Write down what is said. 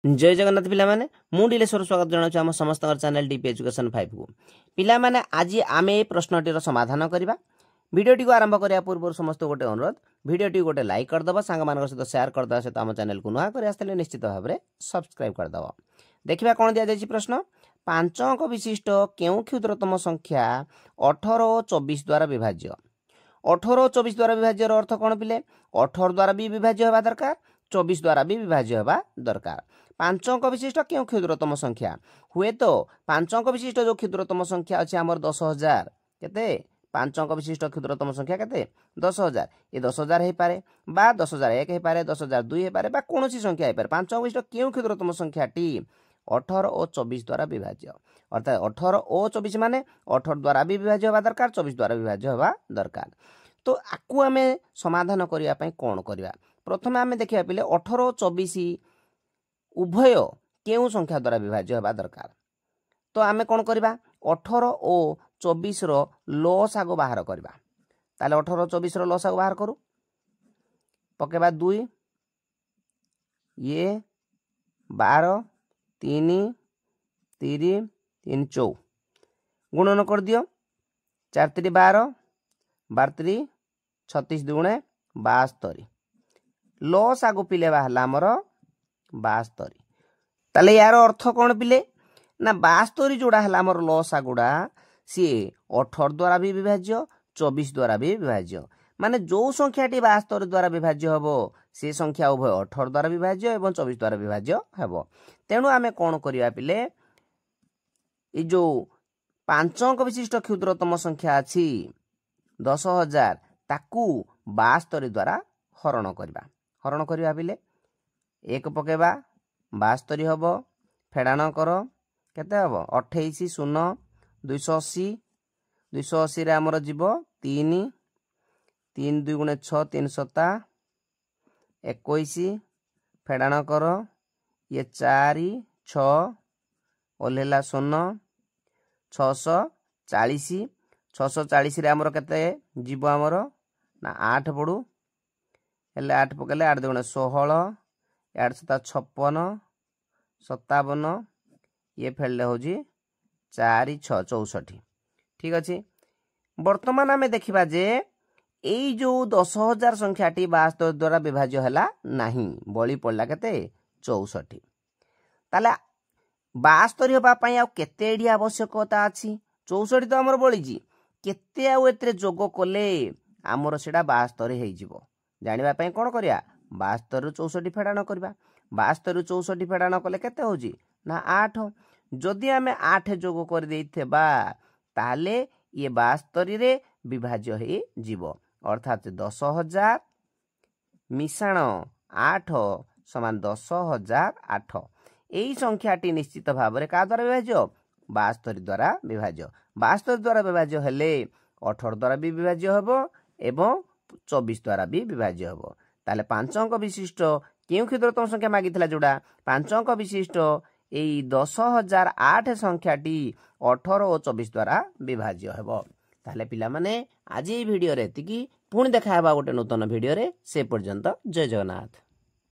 जय जगन्नाथ पिला माने मु डिलेश्वर स्वागत जनाऊँ आम समस्त चैनल डीपी एजुकेशन 5 को पिला माने आज आम ए प्रश्नटीर समाधान करवा भिडियोटी को आरंभ करने पूर्व समस्त गोटे अनुरोध भिडियोटी गोटे लाइक करदे सांग मान सहित सेयार करदे सहित आम चैनल को नुआ कर निश्चित भाव में सब्सक्राइब करदे। देखा कौन दि जाए प्रश्न 5 अंक विशिष्ट केउ क्षुद्रतम संख्या 18 और 24 द्वारा विभाज्य। 18 और 24 द्वारा विभाज्य अर्थ कौन पिले 18 द्वारा भी विभाज्य होगा दरकार 24 द्वारा भी विभाज्य होगा दरकार। 5 अंक विशिष्ट क्यों क्षुद्रतम संख्या हुए तो 5 अंक विशिष्ट जो क्षुद्रतम संख्या अच्छे आमर 10,000 केते 5 अंक विशिष्ट क्षुद्रतम संख्या केते 10,000 ये 10,000 हो पारे बा 10,001 हो पारे 10,002 हो पारे बा कौन सी संख्या हो पारे। 5 अंक विशिष्ट क्यों क्षुद्रतम संख्या टी 18 और 24 द्वारा विभाज्य अर्थात 18 और 24 माने 18 द्वारा भी विभाज्य होगा दरकार 24 द्वारा विभाज्य होगा दरकार। तो आपको आम समाधान करने कौन करवा प्रथम आम देखा पे 18 और 24 उभय केउ संख्या द्वारा विभाज्य होगा दरकार। तो आम कौन करवा 18 और 24 रो लसागु बाहर करवा ताले 18 और 24 रो लसागु बाहर करू पकेबा 2 ये 12 3 3 3 4 गुणन कर दियो 4 3 12 12 36 दुणे 72 लस आगु पिले बाहला आमर 72 ताले यार अर्थ कौन पिले ना 72 जोड़ा है आमर लस आगुड़ा सी 18 द्वारा भी विभाज्य 24 द्वारा भी विभाज्य माने जो संख्याटी 72 द्वारा विभाज्य हम से संख्या उभय 18 द्वारा विभाज्य एवं 24 द्वारा विभाज्य हम। तेणु आम कौन करवा पिले ये जो 5 अंक विशिष्ट क्षुद्रतम संख्या अच्छी 10,000 ताकू 72 द्वारा हरण करवा पिले 1 पकेबा 72 हम फेड़ाण कर केते हम 28 शून्य 280 280 रे आमर जीव 3 3 2 गुणे 6 3 7 21 फेड़ाण कर ये 4 6 ओल्हेला 0 640 640 रे आमर केते जीव आमर ना 8 पड़ू हेले 8 पकेले 8 2 गुणे 16 8 7 56 57 ये फेले हो 4 6 64 ठीक अच्छे। वर्तमान आम देखा जे यही जो 10,000 संख्याटी 72 द्वारा विभाज्य है नहीं बड़ी पड़ा के 64 ताले 72 होगापाई आते आवश्यकता अच्छी 64 तो आमर बड़ी केते आते जोग कले आमर से 72 हो जानापी कौन करा 72 रु 64 फेड़ाण करवा 72 रु 64 फेड़ाण कले केते हो ना 8 जदि आम 8 जोग कर ताले ये 72 रे विभाज्य हो जीव अर्थात 10,000 मिशाण 8 समान 10,008 यही संख्याटी निश्चित भाव में क्या द्वारा विभाज्य 72 द्वारा विभाज्य 72 द्वारा विभाज्य हेले 18 द्वारा भी विभाज्य हम एवं 24 द्वारा भी विभाज्य हम ताले 5 अंक विशिष्ट क्यों क्षुद्रतम संख्या मागी जोड़ा 5 अंक विशिष्ट यही 10,008 संख्याटी 18 और 24 द्वारा विभाज्य हेब। ताले पिला माने आज ये वीडियो रे एतिकी पुणी देखा गोटे नूतन वीडियो रे से पर्यंत जय जगन्नाथ।